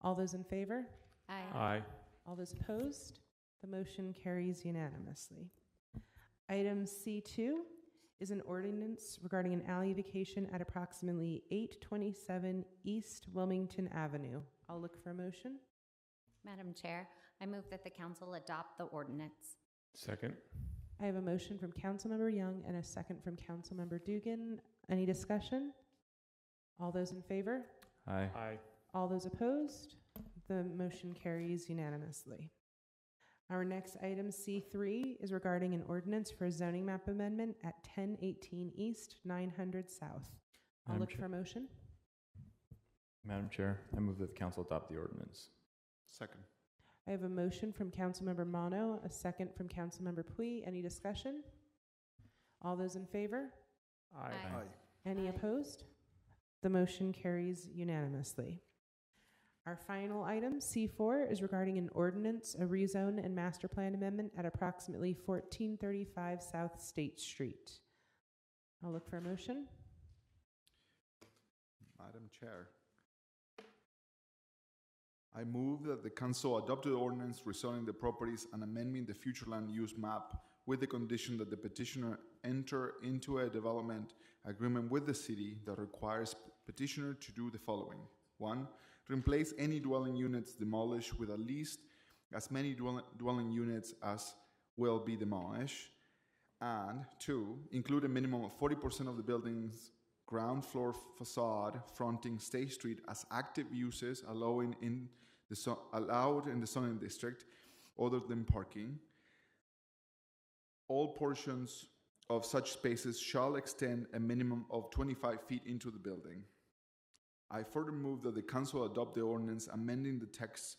All those in favor? Aye. Aye. All those opposed? The motion carries unanimously. Item C2 is an ordinance regarding an alley vacation at approximately 827 East Wilmington Avenue. I'll look for a motion. Madam Chair, I move that the council adopt the ordinance. Second. I have a motion from Councilmember Young and a second from Councilmember Dugan. Any discussion? All those in favor? Aye. Aye. All those opposed? The motion carries unanimously. Our next item, C3, is regarding an ordinance for a zoning map amendment at 1018 East, 900 South. I'll Madam look Chair. for a motion. Madam Chair, I move that the council adopt the ordinance. Second. I have a motion from Councilmember Mono, a second from Councilmember Pui. Any discussion? All those in favor? Aye. Any opposed? The motion carries unanimously. Our final item, C4, is regarding an ordinance, a rezone and master plan amendment at approximately 1435 South State Street. I'll look for a motion. Madam Chair, I move that the council adopt the ordinance rezoning the properties and amending the future land use map with the condition that the petitioner enter into a development agreement with the city that requires petitioner to do the following. 1, replace any dwelling units demolished with at least as many dwelling units as will be demolished. And 2, include a minimum of 40% of the building's ground floor facade fronting State Street as active uses allowed in the zoning district other than parking. All portions of such spaces shall extend a minimum of 25 feet into the building. I further move that the council adopt the ordinance amending the text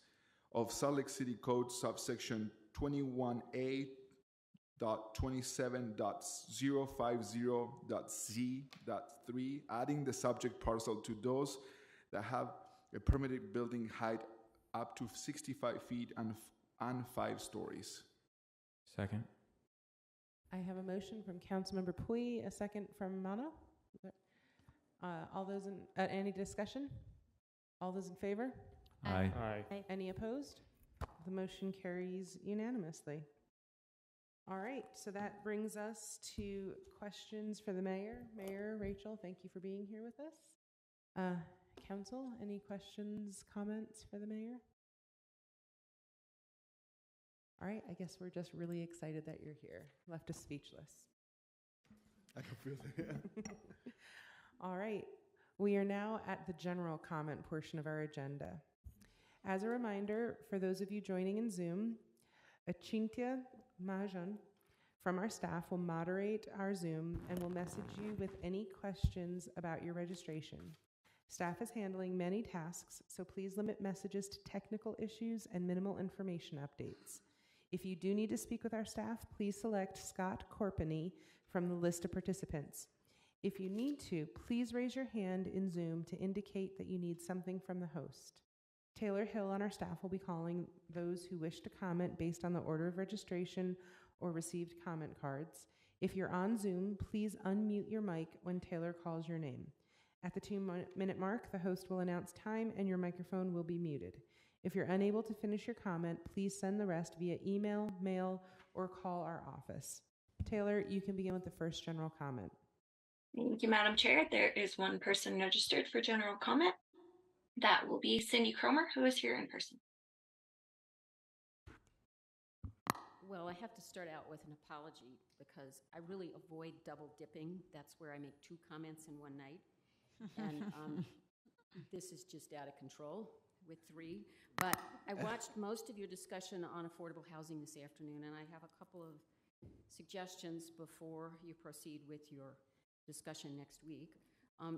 of Salt Lake City Code subsection 21A.27.050.Z.3, adding the subject parcel to those that have a permitted building height up to 65 feet and 5 stories. Second. I have a motion from Councilmember Pui, a second from Mono. All those in, any discussion? All those in favor? Aye. Aye. Any opposed? The motion carries unanimously. All right, so that brings us to questions for the mayor. Mayor Rachel, thank you for being here with us. Council, any questions, comments for the mayor? All right, I guess we're just really excited that you're here. Left us speechless. I can feel it. All right, we are now at the general comment portion of our agenda. As a reminder, for those of you joining in Zoom, Achintya Majan from our staff will moderate our Zoom and will message you with any questions about your registration. Staff is handling many tasks, so please limit messages to technical issues and minimal information updates. If you do need to speak with our staff, please select Scott Corpany from the list of participants. If you need to, please raise your hand in Zoom to indicate that you need something from the host. Taylor Hill on our staff will be calling those who wish to comment based on the order of registration or received comment cards. If you're on Zoom, please unmute your mic when Taylor calls your name. At the 2-minute mark, the host will announce time and your microphone will be muted. If you're unable to finish your comment, please send the rest via email, mail, or call our office. Taylor, you can begin with the first general comment. Thank you, Madam Chair. There is one person registered for general comment. That will be Cindy Cromer, who is here in person. Well, I have to start out with an apology because I really avoid double dipping. That's where I make 2 comments in one night. And this is just out of control with 3. But I watched most of your discussion on affordable housing this afternoon, and I have a couple of suggestions before you proceed with your discussion next week.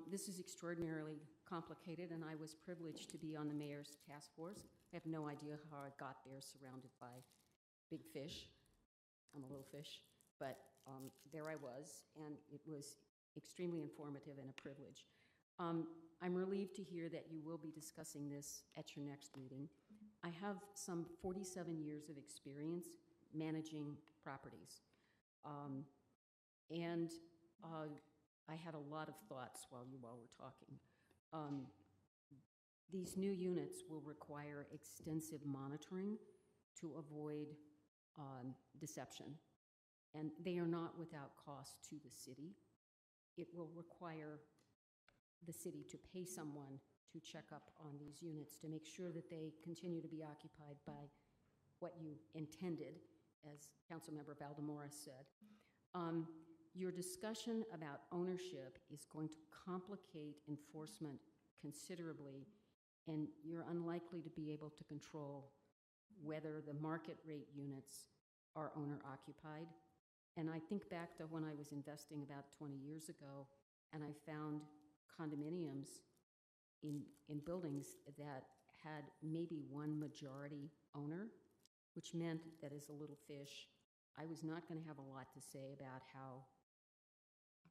This is extraordinarily complicated, and I was privileged to be on the mayor's task force. I have no idea how I got there surrounded by big fish. I'm a little fish, but there I was, and it was extremely informative and a privilege. I'm relieved to hear that you will be discussing this at your next meeting. I have some 47 years of experience managing properties, and I had a lot of thoughts while you all were talking. These new units will require extensive monitoring to avoid deception, and they are not without cost to the city. It will require the city to pay someone to check up on these units to make sure that they continue to be occupied by what you intended, as Councilmember Valdemora said. Your discussion about ownership is going to complicate enforcement considerably, and you're unlikely to be able to control whether the market rate units are owner occupied. And I think back to when I was investing about 20 years ago, and I found condominiums in buildings that had maybe one majority owner, which meant that as a little fish, I was not going to have a lot to say about how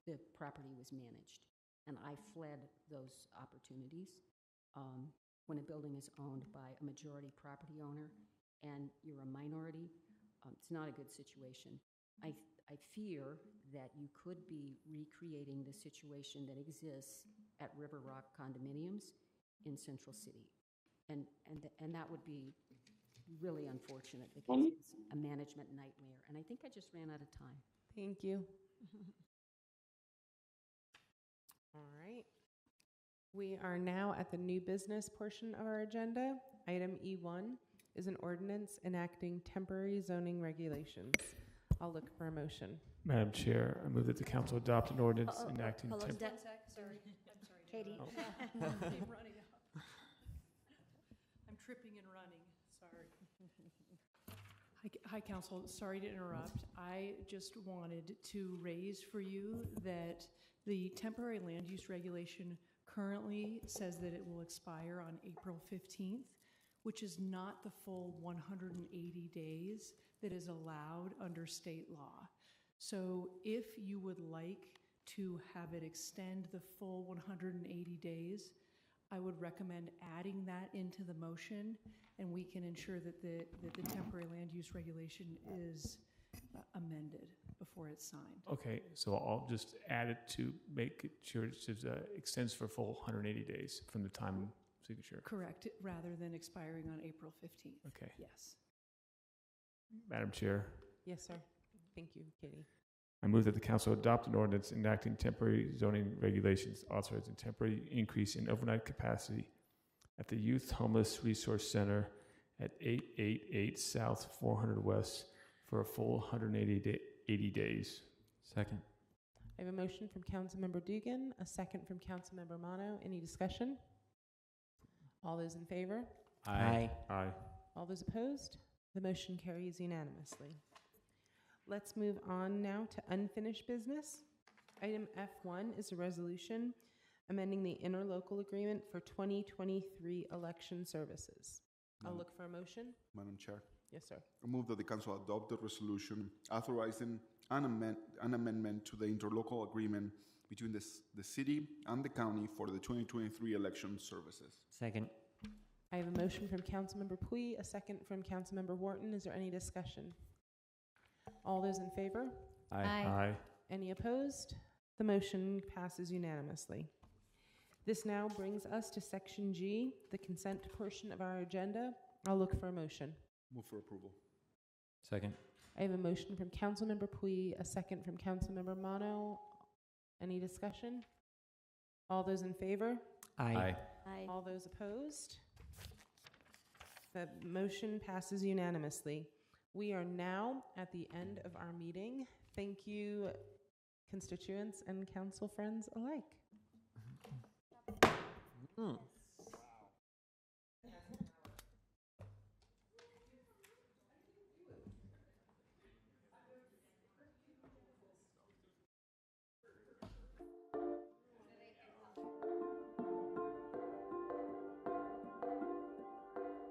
the property was managed. And I fled those opportunities. When a building is owned by a majority property owner and you're a minority, it's not a good situation. I fear that you could be recreating the situation that exists at River Rock condominiums in Central City. And that would be really unfortunate because it's a management nightmare. And I think I just ran out of time. Thank you. All right. We are now at the new business portion of our agenda. Item E1 is an ordinance enacting temporary zoning regulations. I'll look for a motion. Madam Chair, I move that the council adopt an ordinance enacting Sorry. I'm sorry, Katie. Oh. I'm running up. I'm tripping and running, sorry. Hi, Council, sorry to interrupt. I just wanted to raise for you that the temporary land use regulation currently says that it will expire on April 15th, which is not the full 180 days that is allowed under state law. So if you would like to have it extend the full 180 days, I would recommend adding that into the motion, and we can ensure that the temporary land use regulation is amended before it's signed. Okay, so I'll just add it to make it sure it extends for a full 180 days from the time of signature. Correct, rather than expiring on April 15th. Okay. Yes. Madam Chair, Yes, sir. Thank you, Katie. I move that the council adopt an ordinance enacting temporary zoning regulations authorizing temporary increase in overnight capacity at the Youth Homeless Resource Center at 888 South 400 West for a full 180 days. Second. I have a motion from Councilmember Dugan, a second from Councilmember Mono. Any discussion? All those in favor? Aye. Aye. All those opposed? The motion carries unanimously. Let's move on now to unfinished business. Item F1 is a resolution amending the interlocal agreement for 2023 election services. I'll look for a motion. Madam Chair, Yes, sir. I move that the council adopt the resolution authorizing an amendment to the interlocal agreement between the city and the county for the 2023 election services. Second. I have a motion from Councilmember Pui, a second from Councilmember Wharton. Is there any discussion? All those in favor? Aye. Aye. Any opposed? The motion passes unanimously. This now brings us to Section G, the consent portion of our agenda. I'll look for a motion. Move for approval. Second. I have a motion from Councilmember Pui, a second from Councilmember Mono. Any discussion? All those in favor? Aye. All those opposed? The motion passes unanimously. We are now at the end of our meeting. Thank you, constituents and council friends alike.